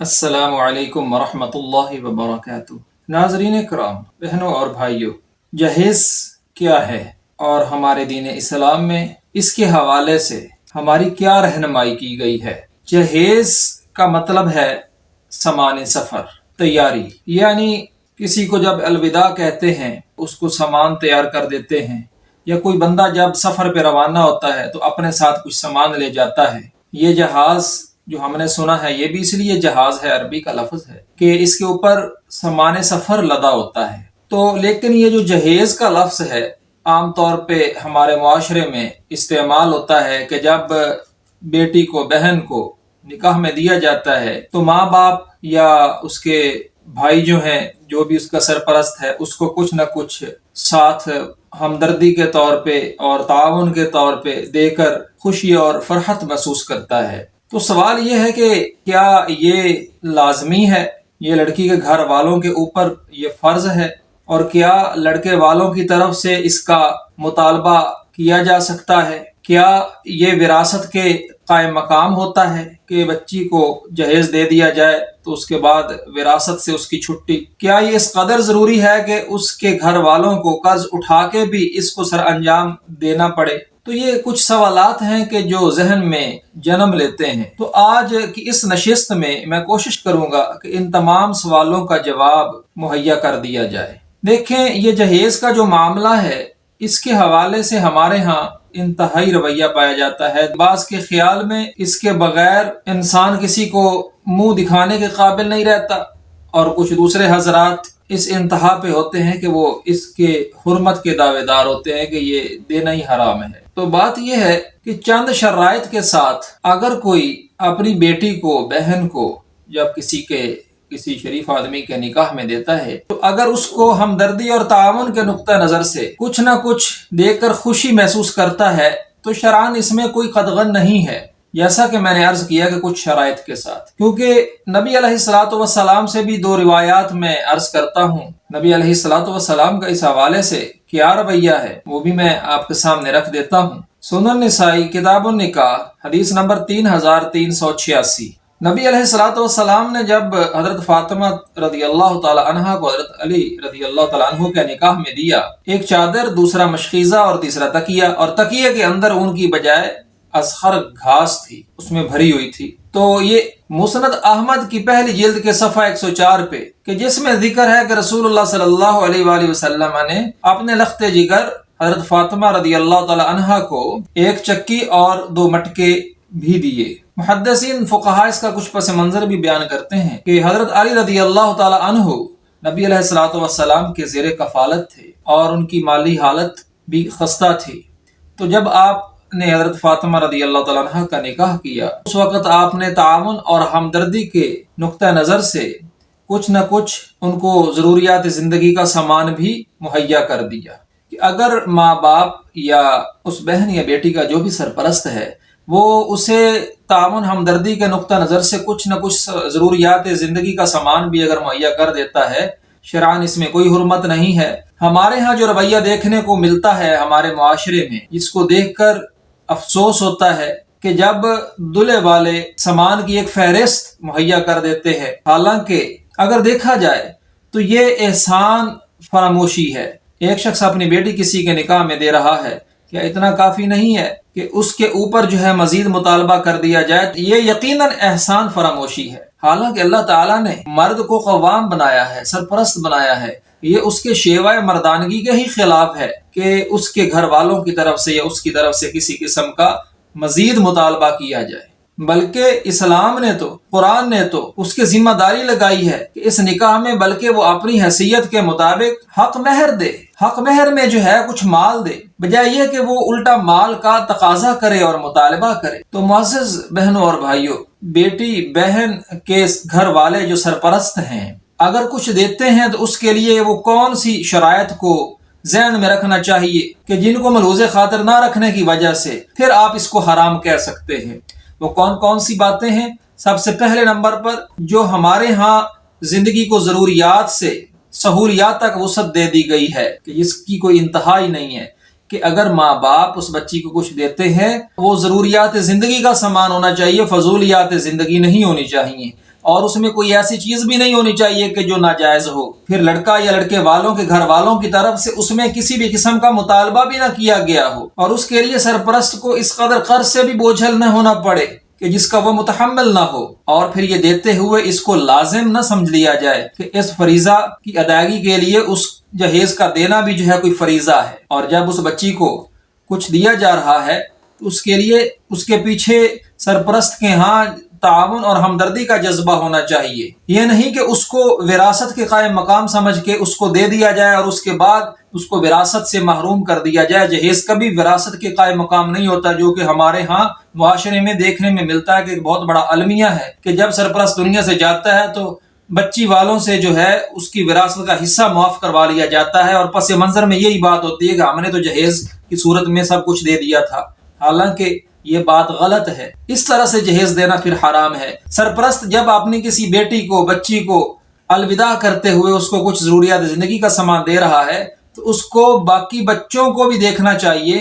السلام علیکم ورحمۃ اللہ وبرکاتہ۔ ناظرین کرام، بہنوں اور بھائیوں، جہیز کیا ہے اور ہمارے دین اسلام میں اس کے حوالے سے ہماری کیا رہنمائی کی گئی ہے؟ جہیز کا مطلب ہے سامان سفر، تیاری، یعنی کسی کو جب الوداع کہتے ہیں اس کو سامان تیار کر دیتے ہیں، یا کوئی بندہ جب سفر پہ روانہ ہوتا ہے تو اپنے ساتھ کچھ سامان لے جاتا ہے۔ یہ جہاز جو ہم نے سنا ہے، یہ بھی اس لیے جہاز ہے، عربی کا لفظ ہے کہ اس کے اوپر سامان سفر لدا ہوتا ہے۔ تو لیکن یہ جو جہیز کا لفظ ہے، عام طور پہ ہمارے معاشرے میں استعمال ہوتا ہے کہ جب بیٹی کو، بہن کو نکاح میں دیا جاتا ہے تو ماں باپ یا اس کے بھائی جو ہیں، جو بھی اس کا سرپرست ہے، اس کو کچھ نہ کچھ ساتھ ہمدردی کے طور پہ اور تعاون کے طور پہ دے کر خوشی اور فرحت محسوس کرتا ہے۔ تو سوال یہ ہے کہ کیا یہ لازمی ہے؟ یہ لڑکی کے گھر والوں کے اوپر یہ فرض ہے؟ اور کیا لڑکے والوں کی طرف سے اس کا مطالبہ کیا جا سکتا ہے؟ کیا یہ وراثت کے قائم مقام ہوتا ہے کہ بچی کو جہیز دے دیا جائے تو اس کے بعد وراثت سے اس کی چھٹی؟ کیا یہ اس قدر ضروری ہے کہ اس کے گھر والوں کو قرض اٹھا کے بھی اس کو سر انجام دینا پڑے؟ تو یہ کچھ سوالات ہیں کہ جو ذہن میں جنم لیتے ہیں۔ تو آج کی اس نشست میں کوشش کروں گا کہ ان تمام سوالوں کا جواب مہیا کر دیا جائے۔ دیکھیں، یہ جہیز کا جو معاملہ ہے، اس کے حوالے سے ہمارے ہاں انتہائی رویہ پایا جاتا ہے۔ بعض کے خیال میں اس کے بغیر انسان کسی کو منہ دکھانے کے قابل نہیں رہتا، اور کچھ دوسرے حضرات اس انتہا پہ ہوتے ہیں کہ وہ اس کے حرمت کے دعوے دار ہوتے ہیں کہ یہ دینا ہی حرام ہے۔ تو بات یہ ہے کہ چند شرائط کے ساتھ اگر کوئی اپنی بیٹی کو، بہن کو جب کسی شریف آدمی کے نکاح میں دیتا ہے تو اگر اس کو ہمدردی اور تعاون کے نقطہ نظر سے کچھ نہ کچھ دے کر خوشی محسوس کرتا ہے تو شرعاً اس میں کوئی قدغن نہیں ہے، جیسا کہ میں نے عرض کیا کہ کچھ شرائط کے ساتھ۔ کیونکہ نبی علیہ الصلوۃ والسلام سے بھی دو روایات میں عرض کرتا ہوں، نبی علیہ الصلوۃ والسلام کا اس حوالے سے کیا رویہ ہے وہ بھی میں آپ کے سامنے رکھ دیتا ہوں۔ سنن نسائی کتاب النکاح حدیث نمبر 3386۔ نبی علیہ الصلوۃ والسلام نے جب حضرت فاطمہ رضی اللہ تعالی عنہا کو حضرت علی رضی اللہ تعالی عنہ کے نکاح میں دیا، ایک چادر، دوسرا مشخیزہ اور تیسرا تکیہ، اور تکیے کے اندر اون کی بجائے اذخر گھاس تھی، اس میں بھری ہوئی تھی۔ تو یہ مسند احمد کی پہلی جلد کے صفحہ 104 پہ کہ جس میں ذکر ہے کہ رسول اللہ صلی اللہ علیہ وآلہ وسلم نے اپنے لخت جگر حضرت فاطمہ رضی اللہ تعالی عنہا کو ایک چکی اور 2 مٹکے بھی دیے۔ محدثین فقہاء اس کا کچھ پس منظر بھی بیان کرتے ہیں کہ حضرت علی رضی اللہ تعالی عنہ نبی علیہ الصلوۃ والسلام کے زیر کفالت تھے اور ان کی مالی حالت بھی خستہ تھی۔ تو جب آپ نے حضرت فاطمہ رضی اللہ تعالیٰ عنہ کا نکاح کیا، اس وقت آپ نے تعاون اور ہمدردی کے نقطہ نظر سے کچھ نہ کچھ ان کو ضروریات زندگی کا سامان بھی مہیا کر دیا کہ اگر ماں باپ یا اس بہن یا بیٹی کا جو بھی سرپرست ہے وہ اسے تعاون ہمدردی کے نقطہ نظر سے کچھ نہ کچھ ضروریات زندگی کا سامان بھی اگر مہیا کر دیتا ہے، شرعاً اس میں کوئی حرمت نہیں ہے۔ ہمارے ہاں جو رویہ دیکھنے کو ملتا ہے ہمارے معاشرے میں، جس کو دیکھ کر افسوس ہوتا ہے کہ جب دلہے والے سامان کی ایک فہرست مہیا کر دیتے ہیں، حالانکہ اگر دیکھا جائے تو یہ احسان فراموشی ہے۔ ایک شخص اپنی بیٹی کسی کے نکاح میں دے رہا ہے، کیا اتنا کافی نہیں ہے کہ اس کے اوپر جو ہے مزید مطالبہ کر دیا جائے؟ یہ یقیناً احسان فراموشی ہے۔ حالانکہ اللہ تعالیٰ نے مرد کو قوام بنایا ہے، سرپرست بنایا ہے، یہ اس کے شیوہ مردانگی کے ہی خلاف ہے کہ اس کے گھر والوں کی طرف سے یا اس کی طرف سے کسی قسم کا مزید مطالبہ کیا جائے۔ بلکہ اسلام نے تو، قرآن نے تو اس کی ذمہ داری لگائی ہے کہ اس نکاح میں بلکہ وہ اپنی حیثیت کے مطابق حق مہر دے، حق مہر میں جو ہے کچھ مال دے، بجائے یہ کہ وہ الٹا مال کا تقاضا کرے اور مطالبہ کرے۔ تو معزز بہنوں اور بھائیوں، بیٹی بہن کے گھر والے جو سرپرست ہیں اگر کچھ دیتے ہیں تو اس کے لیے وہ کون سی شرائط کو ذہن میں رکھنا چاہیے کہ جن کو ملحوظ خاطر نہ رکھنے کی وجہ سے پھر آپ اس کو حرام کہہ سکتے ہیں؟ وہ کون سی باتیں ہیں؟ سب سے پہلے نمبر پر جو ہمارے ہاں زندگی کو ضروریات سے سہولیات تک وسعت دے دی گئی ہے کہ جس کی کوئی انتہا ہی نہیں ہے، کہ اگر ماں باپ اس بچی کو کچھ دیتے ہیں وہ ضروریات زندگی کا سامان ہونا چاہیے، فضولیات زندگی نہیں ہونی چاہیے۔ اور اس میں کوئی ایسی چیز بھی نہیں ہونی چاہیے کہ جو ناجائز ہو۔ پھر لڑکا یا لڑکے والوں کے گھر والوں کی طرف سے اس میں کسی بھی قسم کا مطالبہ بھی نہ کیا گیا ہو، اور اس کے لیے سرپرست کو اس قدر قرض سے بھی بوجھل نہ ہونا پڑے کہ جس کا وہ متحمل نہ ہو، اور پھر یہ دیتے ہوئے اس کو لازم نہ سمجھ لیا جائے کہ اس فریضہ کی ادائیگی کے لیے اس جہیز کا دینا بھی جو ہے کوئی فریضہ ہے۔ اور جب اس بچی کو کچھ دیا جا رہا ہے تو اس کے لیے اس کے پیچھے سرپرست کے ہاں تعاون اور ہمدردی کا جذبہ ہونا چاہیے۔ یہ نہیں کہ اس کو وراثت کے قائم مقام سمجھ کے اس کو دے دیا جائے اور اس کے بعد اس کو وراثت سے محروم کر دیا جائے۔ جہیز کبھی وراثت کے قائم مقام نہیں ہوتا، جو کہ ہمارے ہاں معاشرے میں دیکھنے میں ملتا ہے کہ ایک بہت بڑا المیہ ہے کہ جب سرپرست دنیا سے جاتا ہے تو بچی والوں سے جو ہے اس کی وراثت کا حصہ معاف کروا لیا جاتا ہے، اور پس منظر میں یہی بات ہوتی ہے کہ ہم نے تو جہیز کی صورت میں سب کچھ دے دیا تھا، حالانکہ یہ بات غلط ہے۔ اس طرح سے جہیز دینا پھر حرام ہے۔ سرپرست جب اپنی کسی بیٹی کو، بچی کو الوداع کرتے ہوئے اس کو کچھ ضروریات زندگی کا سامان دے رہا ہے تو اس کو باقی بچوں کو بھی دیکھنا چاہیے،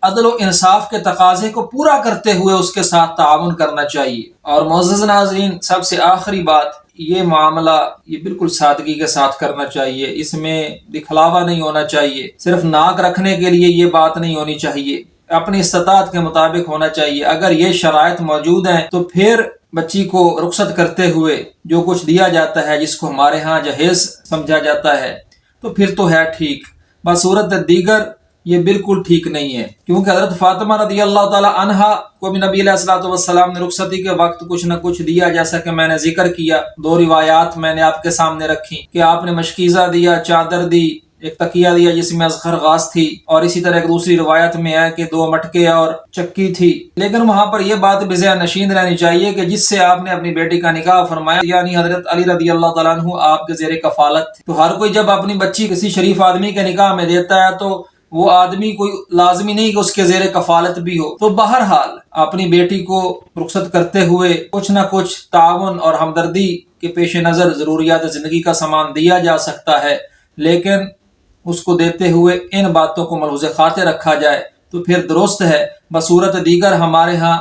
عدل و انصاف کے تقاضے کو پورا کرتے ہوئے اس کے ساتھ تعاون کرنا چاہیے۔ اور معزز ناظرین، سب سے آخری بات، یہ معاملہ یہ بالکل سادگی کے ساتھ کرنا چاہیے، اس میں دکھلاوا نہیں ہونا چاہیے، صرف ناک رکھنے کے لیے یہ بات نہیں ہونی چاہیے، اپنی استطاعت کے مطابق ہونا چاہیے۔ اگر یہ شرائط موجود ہیں تو پھر بچی کو رخصت کرتے ہوئے جو کچھ دیا جاتا ہے، جس کو ہمارے ہاں جہیز سمجھا جاتا ہے، تو پھر تو ہے ٹھیک، بصورت دیگر یہ بالکل ٹھیک نہیں ہے، کیونکہ حضرت فاطمہ رضی اللہ تعالی عنہا کو بھی نبی علیہ الصلوۃ والسلام نے رخصتی کے وقت کچھ نہ کچھ دیا، جیسا کہ میں نے ذکر کیا۔ دو روایات میں نے آپ کے سامنے رکھی کہ آپ نے مشکیزہ دیا، چادر دی، ایک تکیہ دیا جس میں اذخر غاز تھی، اور اسی طرح ایک دوسری روایت میں ہے کہ 2 مٹکے اور چکی تھی۔ لیکن وہاں پر یہ بات بذہن نشین رہنی چاہیے کہ جس سے آپ نے اپنی بیٹی کا نکاح فرمایا، یعنی حضرت علی رضی اللہ تعالیٰ عنہ آپ کے زیر کفالت تھے، تو ہر کوئی جب اپنی بچی کسی شریف آدمی کے نکاح میں دیتا ہے تو وہ آدمی کوئی لازمی نہیں کہ اس کے زیر کفالت بھی ہو۔ تو بہرحال اپنی بیٹی کو رخصت کرتے ہوئے کچھ نہ کچھ تعاون اور ہمدردی کے پیش نظر ضروریات زندگی کا سامان دیا جا سکتا ہے، لیکن اس کو دیتے ہوئے ان باتوں کو ملحوظ خاطر رکھا جائے تو پھر درست ہے۔ بصورت دیگر ہمارے ہاں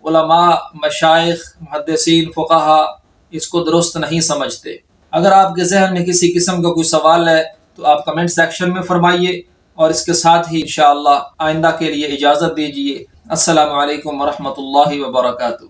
علماء، مشائخ، محدثین، فقہا اس کو درست نہیں سمجھتے۔ اگر آپ کے ذہن میں کسی قسم کا کوئی سوال ہے تو آپ کمنٹ سیکشن میں فرمائیے، اور اس کے ساتھ ہی انشاءاللہ آئندہ کے لیے اجازت دیجیے۔ السلام علیکم ورحمۃ اللہ وبرکاتہ۔